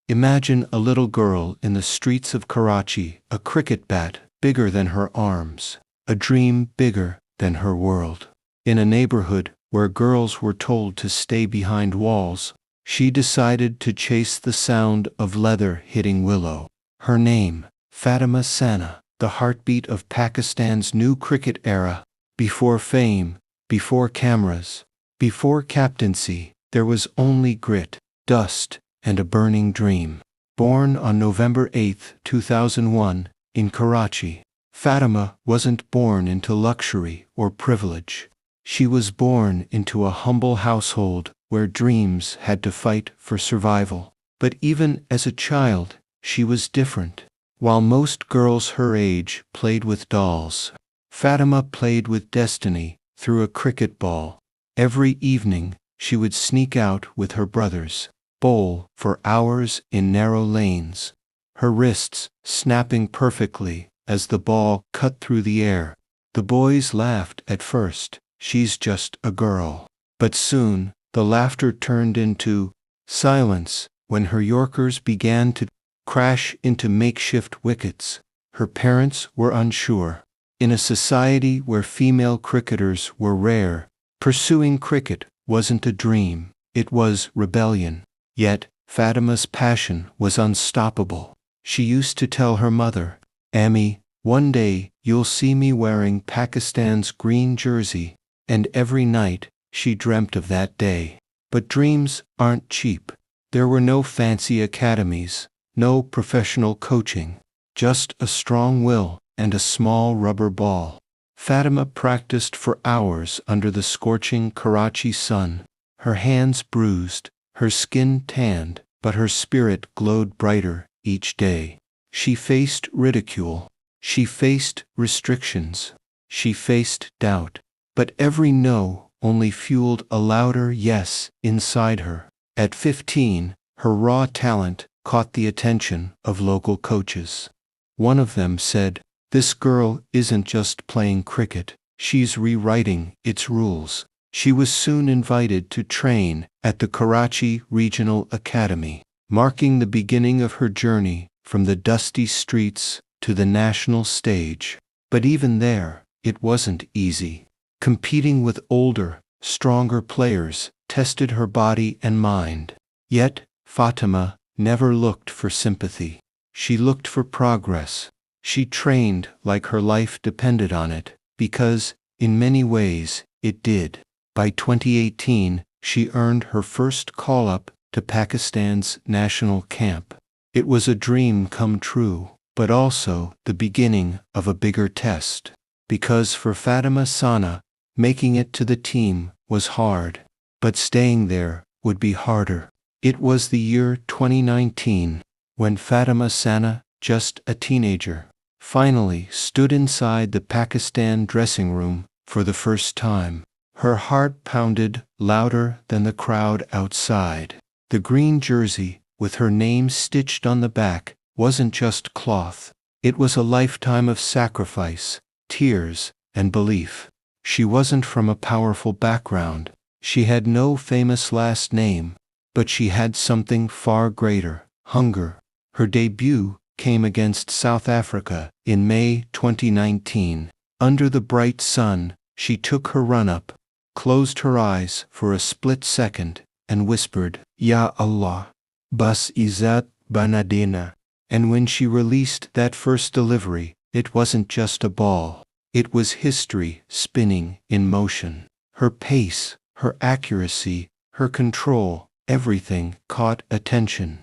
Imagine a little girl in the streets of Karachi, a cricket bat bigger than her arms, a dream bigger than her world. In a neighborhood where girls were told to stay behind walls, she decided to chase the sound of leather hitting willow. Her name, Fatima Sana, the heartbeat of Pakistan's new cricket era. Before fame, before cameras, before captaincy, there was only grit, dust, and a burning dream. Born on November 8, 2001, in Karachi, Fatima wasn't born into luxury or privilege. She was born into a humble household where dreams had to fight for survival. But even as a child, she was different. While most girls her age played with dolls, Fatima played with destiny through a cricket ball. Every evening, she would sneak out with her brothers, bowl for hours in narrow lanes, her wrists snapping perfectly as the ball cut through the air. The boys laughed at first, "She's just a girl." But soon, the laughter turned into silence when her Yorkers began to crash into makeshift wickets. Her parents were unsure. In a society where female cricketers were rare, pursuing cricket wasn't a dream, it was rebellion. Yet, Fatima's passion was unstoppable. She used to tell her mother, "Ammi, one day you'll see me wearing Pakistan's green jersey," and every night she dreamt of that day. But dreams aren't cheap. There were no fancy academies, no professional coaching, just a strong will and a small rubber ball. Fatima practiced for hours under the scorching Karachi sun, her hands bruised, her skin tanned, but her spirit glowed brighter each day. She faced ridicule, she faced restrictions, she faced doubt, but every no only fueled a louder yes inside her. At 15, her raw talent caught the attention of local coaches. One of them said, "This girl isn't just playing cricket, she's rewriting its rules." She was soon invited to train at the Karachi Regional Academy, marking the beginning of her journey from the dusty streets to the national stage. But even there, it wasn't easy. Competing with older, stronger players tested her body and mind. Yet, Fatima never looked for sympathy. She looked for progress. She trained like her life depended on it, because, in many ways, it did. By 2018, she earned her first call-up to Pakistan's national camp. It was a dream come true, but also the beginning of a bigger test. Because for Fatima Sana, making it to the team was hard, but staying there would be harder. It was the year 2019, when Fatima Sana, just a teenager, finally stood inside the Pakistan dressing room for the first time. Her heart pounded louder than the crowd outside. The green jersey, with her name stitched on the back, wasn't just cloth. It was a lifetime of sacrifice, tears, and belief. She wasn't from a powerful background. She had no famous last name, but she had something far greater: hunger. Her debut came against South Africa in May 2019. Under the bright sun, she took her run-up, closed her eyes for a split second, and whispered, "Ya Allah, bas izat banadina." And when she released that first delivery, it wasn't just a ball. It was history spinning in motion. Her pace, her accuracy, her control, everything caught attention.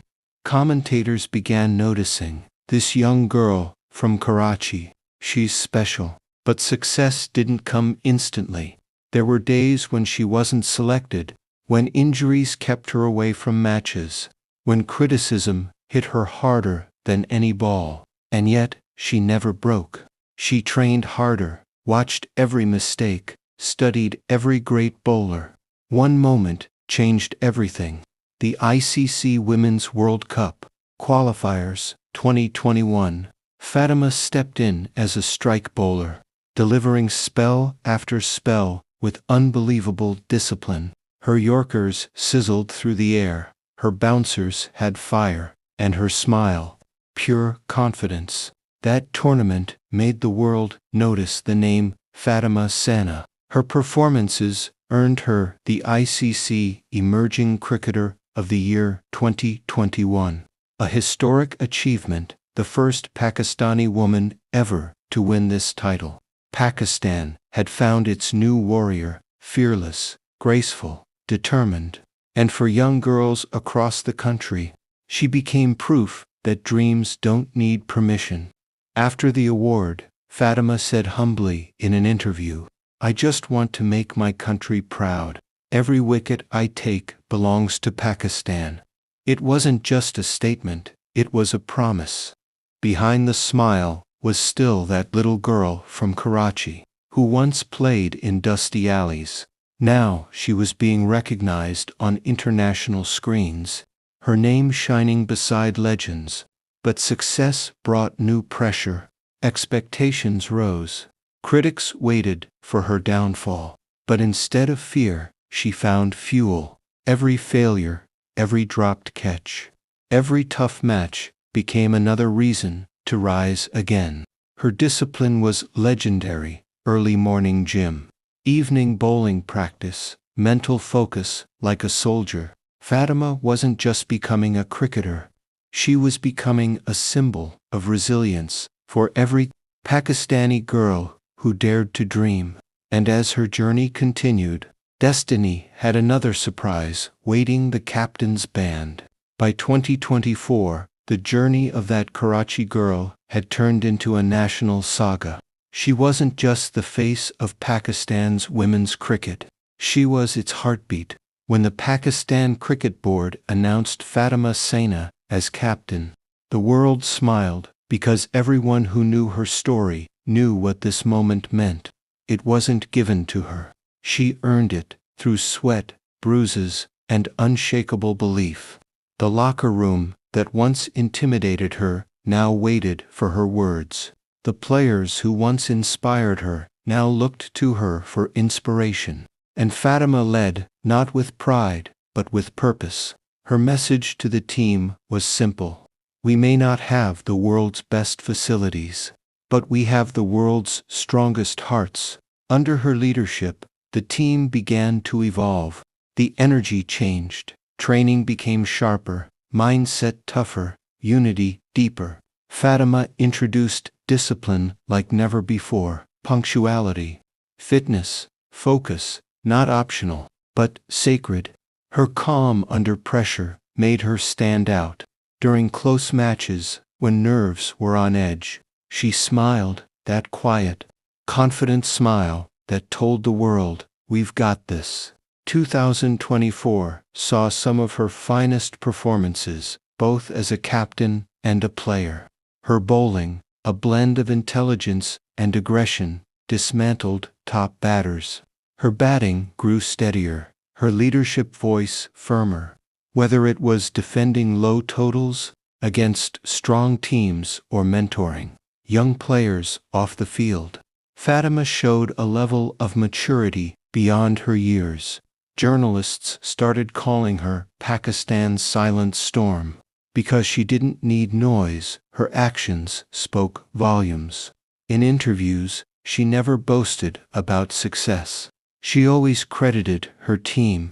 Commentators began noticing, "This young girl from Karachi, she's special." But success didn't come instantly. There were days when she wasn't selected, when injuries kept her away from matches, when criticism hit her harder than any ball. And yet, she never broke. She trained harder, watched every mistake, studied every great bowler. One moment changed everything. The ICC Women's World Cup qualifiers 2021. Fatima stepped in as a strike bowler, delivering spell after spell with unbelievable discipline. Her Yorkers sizzled through the air, her bouncers had fire, and her smile, pure confidence. That tournament made the world notice the name Fatima Sana. Her performances earned her the ICC Emerging Cricketer of the Year 2021, a historic achievement, the first Pakistani woman ever to win this title. Pakistan had found its new warrior, fearless, graceful, determined, and for young girls across the country, she became proof that dreams don't need permission. After the award, Fatima said humbly in an interview, "I just want to make my country proud. Every wicket I take belongs to Pakistan." It wasn't just a statement, it was a promise. Behind the smile was still that little girl from Karachi, who once played in dusty alleys. Now she was being recognized on international screens, her name shining beside legends. But success brought new pressure. Expectations rose. Critics waited for her downfall. But instead of fear, she found fuel. Every failure, every dropped catch, every tough match became another reason to rise again. Her discipline was legendary: early morning gym, evening bowling practice, mental focus like a soldier. Fatima wasn't just becoming a cricketer. She was becoming a symbol of resilience for every Pakistani girl who dared to dream. And as her journey continued, destiny had another surprise waiting: the captain's band. By 2024, the journey of that Karachi girl had turned into a national saga. She wasn't just the face of Pakistan's women's cricket. She was its heartbeat. When the Pakistan Cricket Board announced Fatima Sana as captain, the world smiled, because everyone who knew her story knew what this moment meant. It wasn't given to her. She earned it through sweat, bruises, and unshakable belief. The locker room that once intimidated her now waited for her words. The players who once inspired her now looked to her for inspiration. And Fatima led, not with pride, but with purpose. Her message to the team was simple: we may not have the world's best facilities, but we have the world's strongest hearts. Under her leadership, the team began to evolve. The energy changed, training became sharper, mindset tougher, unity deeper. Fatima introduced discipline like never before: punctuality, fitness, focus, not optional, but sacred. Her calm under pressure made her stand out. During close matches, when nerves were on edge, she smiled, that quiet, confident smile that told the world, "We've got this." 2024 saw some of her finest performances, both as a captain and a player. Her bowling, a blend of intelligence and aggression, dismantled top batters. Her batting grew steadier, her leadership voice firmer. Whether it was defending low totals against strong teams or mentoring young players off the field, Fatima showed a level of maturity beyond her years. Journalists started calling her Pakistan's silent storm. Because she didn't need noise, her actions spoke volumes. In interviews, she never boasted about success. She always credited her team.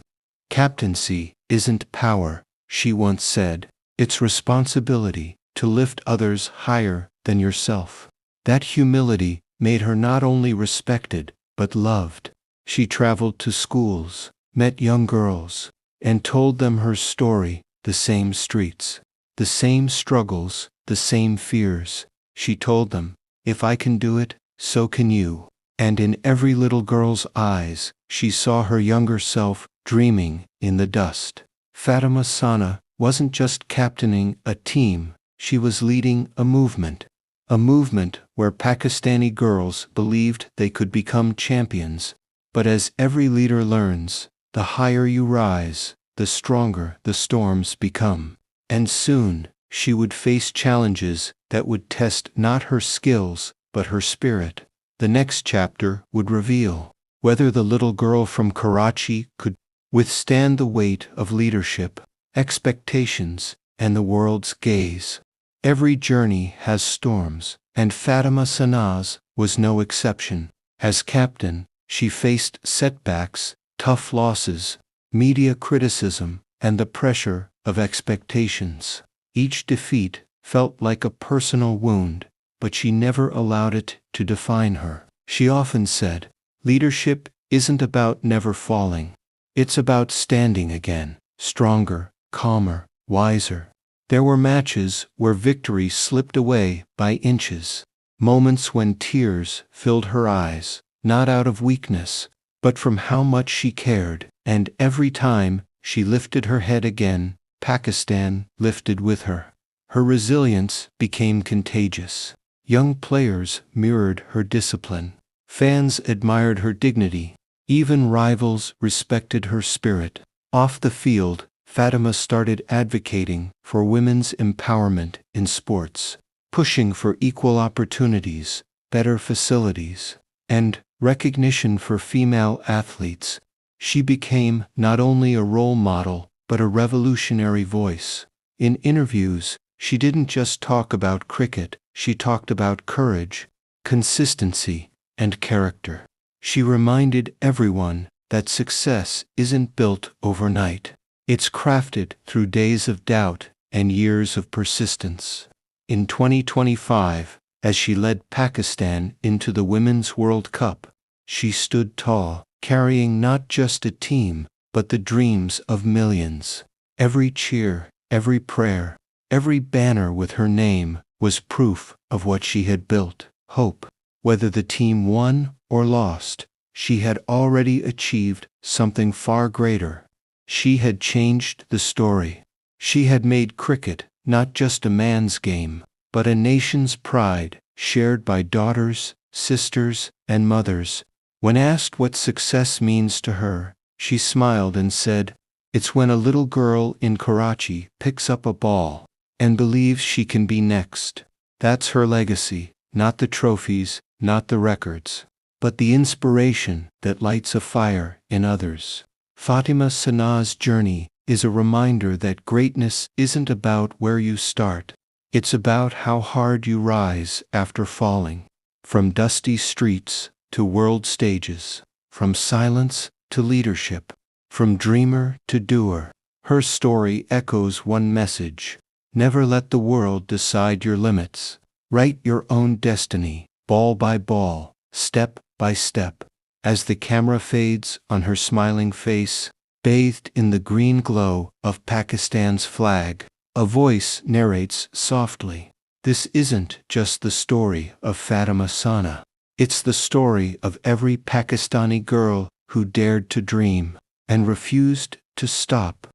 "Captaincy isn't power," she once said. "It's responsibility to lift others higher than yourself." That humility made her not only respected, but loved. She traveled to schools, met young girls, and told them her story: the same streets, the same struggles, the same fears. She told them, "If I can do it, so can you." And in every little girl's eyes, she saw her younger self dreaming in the dust. Fatima Sana wasn't just captaining a team, she was leading a movement. A movement where Pakistani girls believed they could become champions. But as every leader learns, the higher you rise, the stronger the storms become. And soon, she would face challenges that would test not her skills, but her spirit. The next chapter would reveal whether the little girl from Karachi could withstand the weight of leadership, expectations, and the world's gaze. Every journey has storms, and Fatima Sana's was no exception. As captain, she faced setbacks, tough losses, media criticism, and the pressure of expectations. Each defeat felt like a personal wound, but she never allowed it to define her. She often said, "Leadership isn't about never falling. It's about standing again, stronger, calmer, wiser." There were matches where victory slipped away by inches, moments when tears filled her eyes, not out of weakness, but from how much she cared, and every time she lifted her head again, Pakistan lifted with her. Her resilience became contagious. Young players mirrored her discipline. Fans admired her dignity. Even rivals respected her spirit. Off the field, Fatima started advocating for women's empowerment in sports, pushing for equal opportunities, better facilities, and recognition for female athletes. She became not only a role model, but a revolutionary voice. In interviews, she didn't just talk about cricket, she talked about courage, consistency, and character. She reminded everyone that success isn't built overnight. It's crafted through days of doubt and years of persistence. In 2025, as she led Pakistan into the Women's World Cup, she stood tall, carrying not just a team, but the dreams of millions. Every cheer, every prayer, every banner with her name was proof of what she had built. Hope. Whether the team won or lost, she had already achieved something far greater. She had changed the story. She had made cricket not just a man's game, but a nation's pride, shared by daughters, sisters, and mothers. When asked what success means to her, she smiled and said, "It's when a little girl in Karachi picks up a ball and believes she can be next." That's her legacy, not the trophies, not the records, but the inspiration that lights a fire in others. Fatima Sana's journey is a reminder that greatness isn't about where you start. It's about how hard you rise after falling. From dusty streets to world stages, from silence to leadership, from dreamer to doer. Her story echoes one message: never let the world decide your limits. Write your own destiny, ball by ball, step by step. As the camera fades on her smiling face, bathed in the green glow of Pakistan's flag, a voice narrates softly, "This isn't just the story of Fatima Sana. It's the story of every Pakistani girl who dared to dream and refused to stop."